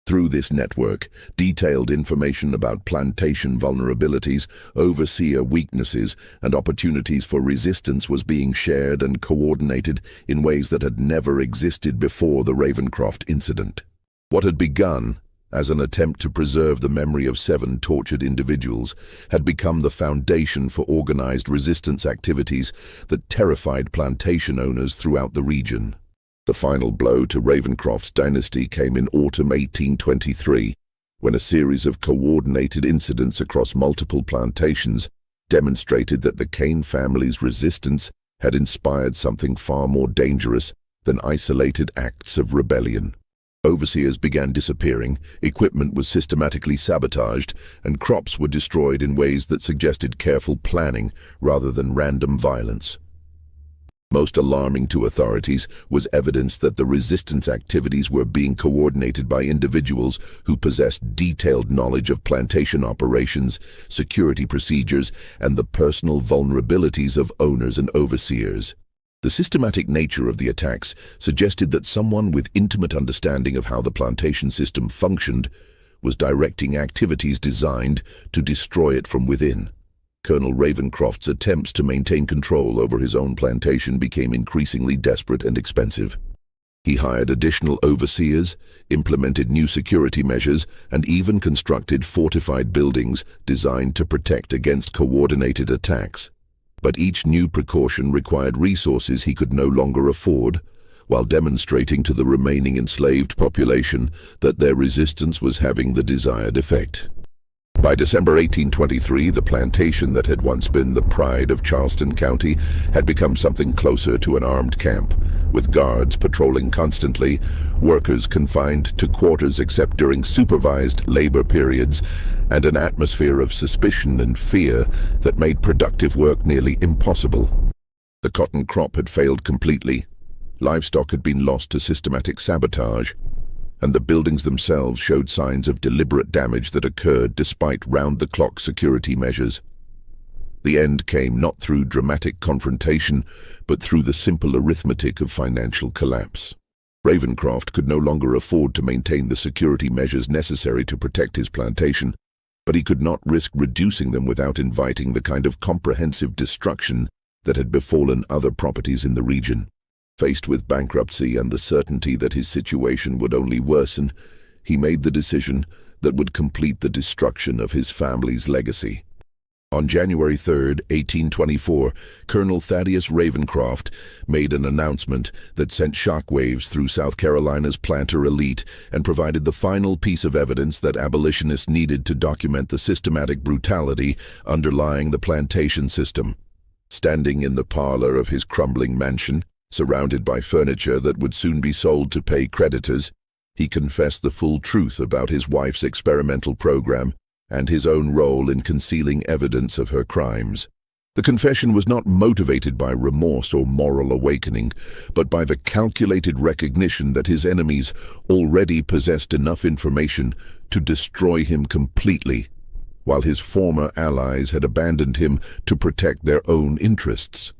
Through this network, detailed information about plantation vulnerabilities, overseer weaknesses, and opportunities for resistance was being shared and coordinated in ways that had never existed before the Ravencroft incident. What had begun as an attempt to preserve the memory of 7 tortured individuals had become the foundation for organized resistance activities that terrified plantation owners throughout the region. The final blow to Ravencroft's dynasty came in autumn 1823, when a series of coordinated incidents across multiple plantations demonstrated that the Kane family's resistance had inspired something far more dangerous than isolated acts of rebellion. Overseers began disappearing, equipment was systematically sabotaged, and crops were destroyed in ways that suggested careful planning rather than random violence. Most alarming to authorities was evidence that the resistance activities were being coordinated by individuals who possessed detailed knowledge of plantation operations, security procedures, and the personal vulnerabilities of owners and overseers. The systematic nature of the attacks suggested that someone with intimate understanding of how the plantation system functioned was directing activities designed to destroy it from within. Colonel Ravencroft's attempts to maintain control over his own plantation became increasingly desperate and expensive. He hired additional overseers, implemented new security measures, and even constructed fortified buildings designed to protect against coordinated attacks. But each new precaution required resources he could no longer afford, while demonstrating to the remaining enslaved population that their resistance was having the desired effect. By December 1823, the plantation that had once been the pride of Charleston County had become something closer to an armed camp, with guards patrolling constantly, workers confined to quarters except during supervised labor periods, and an atmosphere of suspicion and fear that made productive work nearly impossible. The cotton crop had failed completely, livestock had been lost to systematic sabotage, and the buildings themselves showed signs of deliberate damage that occurred despite round-the-clock security measures. The end came not through dramatic confrontation, but through the simple arithmetic of financial collapse. Ravencroft could no longer afford to maintain the security measures necessary to protect his plantation, but he could not risk reducing them without inviting the kind of comprehensive destruction that had befallen other properties in the region. Faced with bankruptcy and the certainty that his situation would only worsen, he made the decision that would complete the destruction of his family's legacy. On January 3, 1824, Colonel Thaddeus Ravencroft made an announcement that sent shockwaves through South Carolina's planter elite and provided the final piece of evidence that abolitionists needed to document the systematic brutality underlying the plantation system. Standing in the parlor of his crumbling mansion, surrounded by furniture that would soon be sold to pay creditors, he confessed the full truth about his wife's experimental program and his own role in concealing evidence of her crimes. The confession was not motivated by remorse or moral awakening, but by the calculated recognition that his enemies already possessed enough information to destroy him completely, while his former allies had abandoned him to protect their own interests.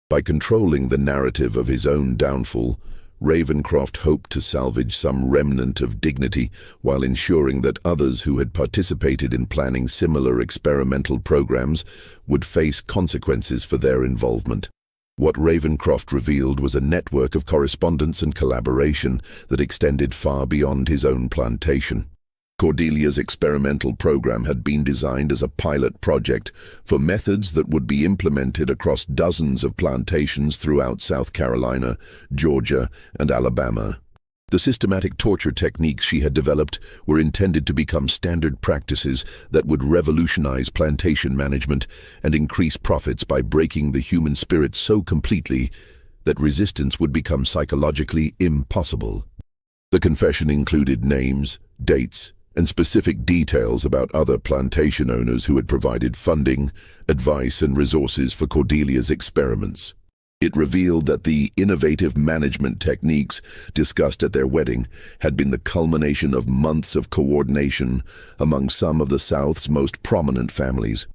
By controlling the narrative of his own downfall, Ravencroft hoped to salvage some remnant of dignity while ensuring that others who had participated in planning similar experimental programs would face consequences for their involvement. What Ravencroft revealed was a network of correspondence and collaboration that extended far beyond his own plantation. Cordelia's experimental program had been designed as a pilot project for methods that would be implemented across dozens of plantations throughout South Carolina, Georgia, and Alabama. The systematic torture techniques she had developed were intended to become standard practices that would revolutionize plantation management and increase profits by breaking the human spirit so completely that resistance would become psychologically impossible. The confession included names, dates, and specific details about other plantation owners who had provided funding, advice, and resources for Cordelia's experiments. It revealed that the innovative management techniques discussed at their wedding had been the culmination of months of coordination among some of the South's most prominent families,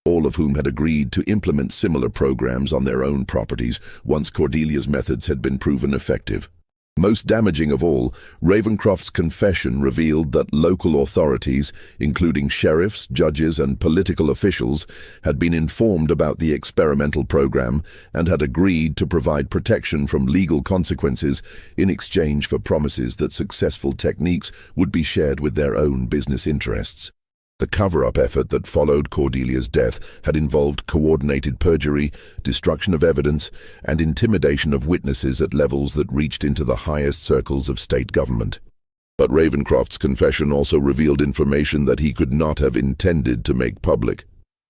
all of whom had agreed to implement similar programs on their own properties once Cordelia's methods had been proven effective. Most damaging of all, Ravencroft's confession revealed that local authorities, including sheriffs, judges, and political officials, had been informed about the experimental program and had agreed to provide protection from legal consequences in exchange for promises that successful techniques would be shared with their own business interests. The cover-up effort that followed Cordelia's death had involved coordinated perjury, destruction of evidence, and intimidation of witnesses at levels that reached into the highest circles of state government. But Ravencroft's confession also revealed information that he could not have intended to make public.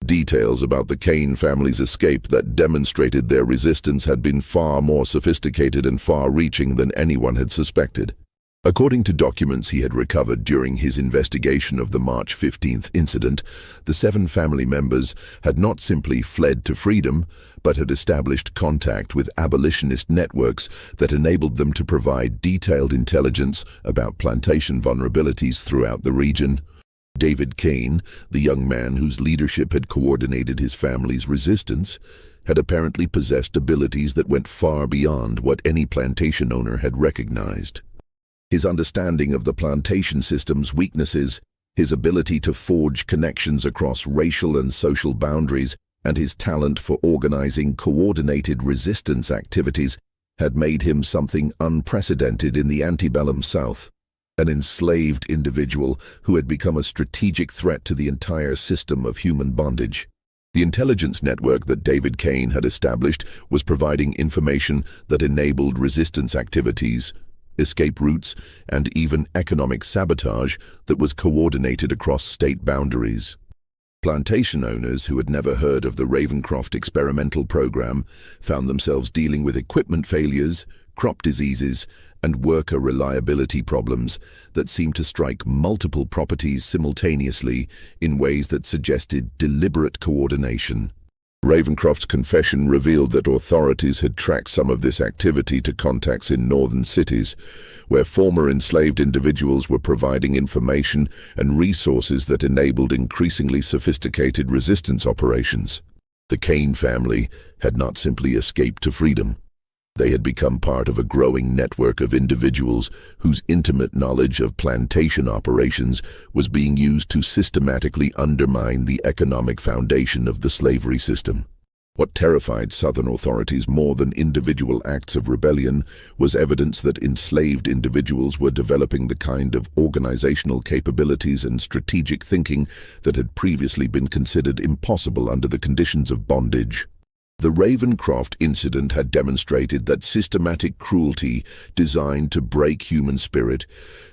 Details about the Kane family's escape that demonstrated their resistance had been far more sophisticated and far-reaching than anyone had suspected. According to documents he had recovered during his investigation of the March 15th incident, the 7 family members had not simply fled to freedom, but had established contact with abolitionist networks that enabled them to provide detailed intelligence about plantation vulnerabilities throughout the region. David Kane, the young man whose leadership had coordinated his family's resistance, had apparently possessed abilities that went far beyond what any plantation owner had recognized. His understanding of the plantation system's weaknesses, his ability to forge connections across racial and social boundaries, and his talent for organizing coordinated resistance activities had made him something unprecedented in the antebellum South, an enslaved individual who had become a strategic threat to the entire system of human bondage. The intelligence network that David Kane had established was providing information that enabled resistance activities, escape routes, and even economic sabotage that was coordinated across state boundaries. Plantation owners who had never heard of the Ravencroft experimental program found themselves dealing with equipment failures, crop diseases, and worker reliability problems that seemed to strike multiple properties simultaneously in ways that suggested deliberate coordination. Ravencroft's confession revealed that authorities had tracked some of this activity to contacts in northern cities, where former enslaved individuals were providing information and resources that enabled increasingly sophisticated resistance operations. The Kane family had not simply escaped to freedom. They had become part of a growing network of individuals whose intimate knowledge of plantation operations was being used to systematically undermine the economic foundation of the slavery system. What terrified Southern authorities more than individual acts of rebellion was evidence that enslaved individuals were developing the kind of organizational capabilities and strategic thinking that had previously been considered impossible under the conditions of bondage. The Ravencroft incident had demonstrated that systematic cruelty designed to break human spirit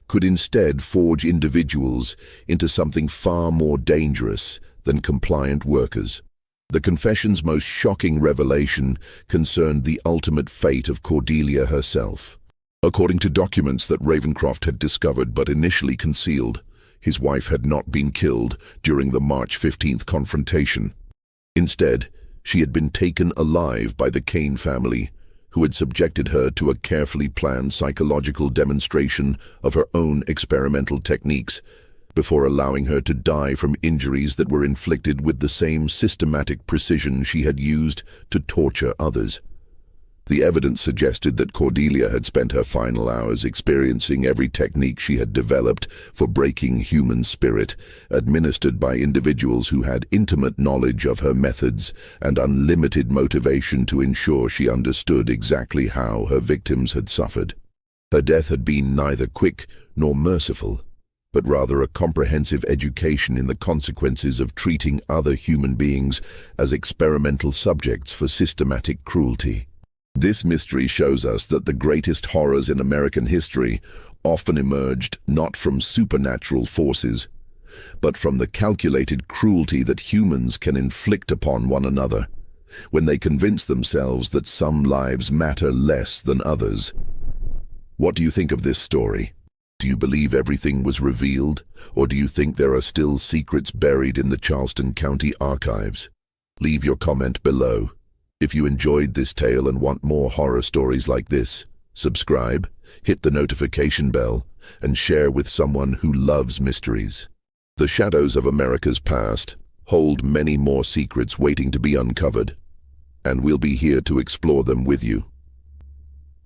could instead forge individuals into something far more dangerous than compliant workers. The confession's most shocking revelation concerned the ultimate fate of Cordelia herself. According to documents that Ravencroft had discovered but initially concealed, his wife had not been killed during the March 15th confrontation. Instead, she had been taken alive by the Kane family, who had subjected her to a carefully planned psychological demonstration of her own experimental techniques, before allowing her to die from injuries that were inflicted with the same systematic precision she had used to torture others. The evidence suggested that Cordelia had spent her final hours experiencing every technique she had developed for breaking human spirit, administered by individuals who had intimate knowledge of her methods and unlimited motivation to ensure she understood exactly how her victims had suffered. Her death had been neither quick nor merciful, but rather a comprehensive education in the consequences of treating other human beings as experimental subjects for systematic cruelty. This mystery shows us that the greatest horrors in American history often emerged not from supernatural forces, but from the calculated cruelty that humans can inflict upon one another, when they convince themselves that some lives matter less than others. What do you think of this story? Do you believe everything was revealed, or do you think there are still secrets buried in the Charleston County archives? Leave your comment below. If you enjoyed this tale and want more horror stories like this, subscribe, hit the notification bell, and share with someone who loves mysteries. The shadows of America's past hold many more secrets waiting to be uncovered, and we'll be here to explore them with you.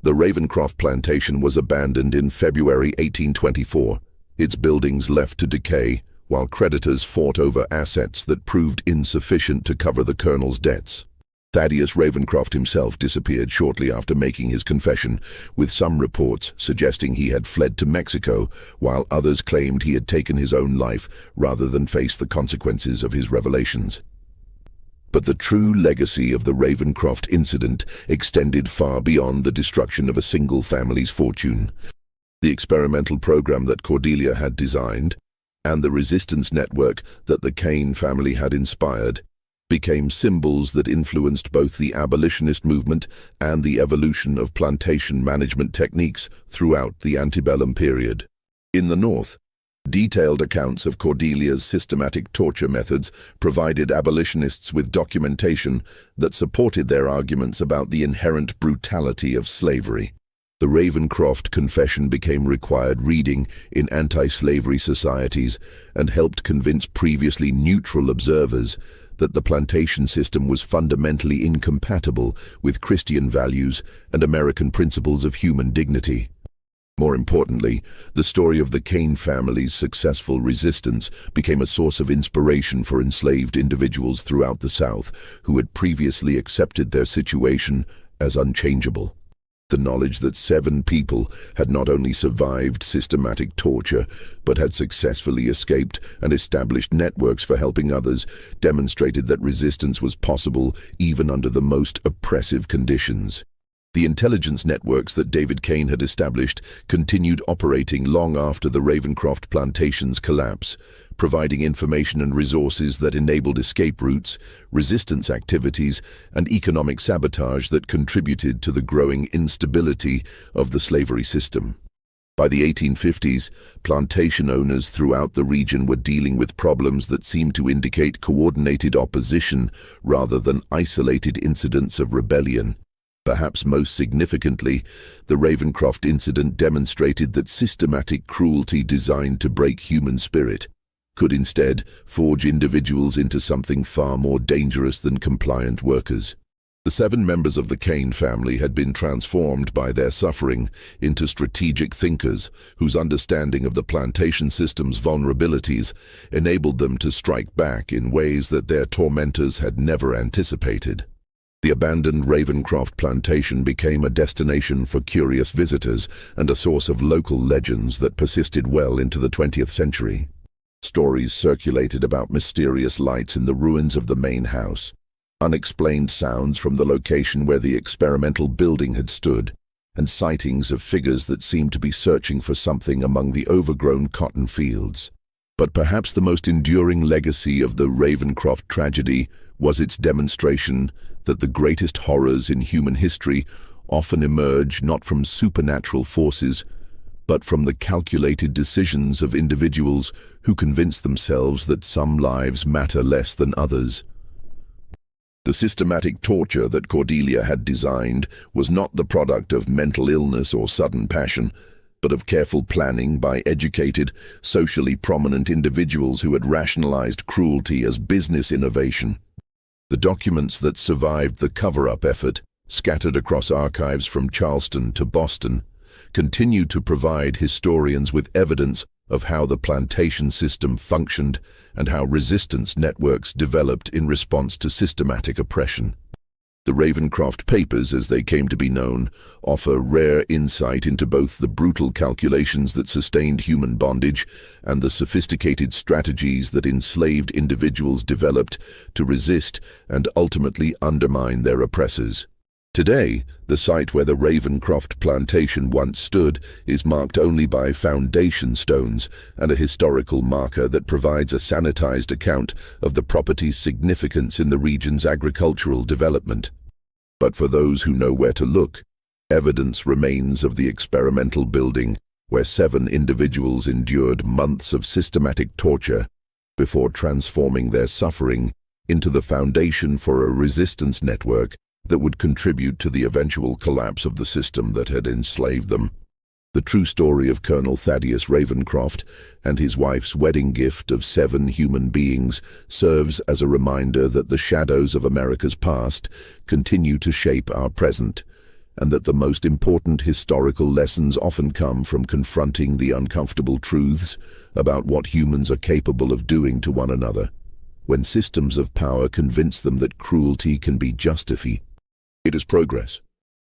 The Ravencroft plantation was abandoned in February 1824, its buildings left to decay, while creditors fought over assets that proved insufficient to cover the colonel's debts. Thaddeus Ravencroft himself disappeared shortly after making his confession, with some reports suggesting he had fled to Mexico, while others claimed he had taken his own life rather than face the consequences of his revelations. But the true legacy of the Ravencroft incident extended far beyond the destruction of a single family's fortune. The experimental program that Cordelia had designed, and the resistance network that the Kane family had inspired, became symbols that influenced both the abolitionist movement and the evolution of plantation management techniques throughout the antebellum period. In the North, detailed accounts of Cordelia's systematic torture methods provided abolitionists with documentation that supported their arguments about the inherent brutality of slavery. The Ravencroft Confession became required reading in anti-slavery societies and helped convince previously neutral observers that the plantation system was fundamentally incompatible with Christian values and American principles of human dignity. More importantly, the story of the Kane family's successful resistance became a source of inspiration for enslaved individuals throughout the South who had previously accepted their situation as unchangeable. The knowledge that 7 people had not only survived systematic torture, but had successfully escaped and established networks for helping others demonstrated that resistance was possible even under the most oppressive conditions. The intelligence networks that David Kane had established continued operating long after the Ravencroft plantation's collapse, providing information and resources that enabled escape routes, resistance activities, and economic sabotage that contributed to the growing instability of the slavery system. By the 1850s, plantation owners throughout the region were dealing with problems that seemed to indicate coordinated opposition rather than isolated incidents of rebellion. Perhaps most significantly, the Ravencroft incident demonstrated that systematic cruelty designed to break human spirit could instead forge individuals into something far more dangerous than compliant workers. The 7 members of the Kane family had been transformed by their suffering into strategic thinkers whose understanding of the plantation system's vulnerabilities enabled them to strike back in ways that their tormentors had never anticipated. The abandoned Ravencroft plantation became a destination for curious visitors and a source of local legends that persisted well into the 20th century. Stories circulated about mysterious lights in the ruins of the main house, unexplained sounds from the location where the experimental building had stood, and sightings of figures that seemed to be searching for something among the overgrown cotton fields. But perhaps the most enduring legacy of the Ravencroft tragedy was its demonstration that the greatest horrors in human history often emerge not from supernatural forces, but from the calculated decisions of individuals who convince themselves that some lives matter less than others. The systematic torture that Cordelia had designed was not the product of mental illness or sudden passion, but of careful planning by educated, socially prominent individuals who had rationalized cruelty as business innovation. The documents that survived the cover-up effort, scattered across archives from Charleston to Boston, continue to provide historians with evidence of how the plantation system functioned and how resistance networks developed in response to systematic oppression. The Ravencroft Papers, as they came to be known, offer rare insight into both the brutal calculations that sustained human bondage and the sophisticated strategies that enslaved individuals developed to resist and ultimately undermine their oppressors. Today, the site where the Ravencroft plantation once stood is marked only by foundation stones and a historical marker that provides a sanitized account of the property's significance in the region's agricultural development. But for those who know where to look, evidence remains of the experimental building where 7 individuals endured months of systematic torture before transforming their suffering into the foundation for a resistance network that would contribute to the eventual collapse of the system that had enslaved them. The true story of Colonel Thaddeus Ravencroft and his wife's wedding gift of 7 human beings serves as a reminder that the shadows of America's past continue to shape our present, and that the most important historical lessons often come from confronting the uncomfortable truths about what humans are capable of doing to one another, when systems of power convince them that cruelty can be justified. It is progress.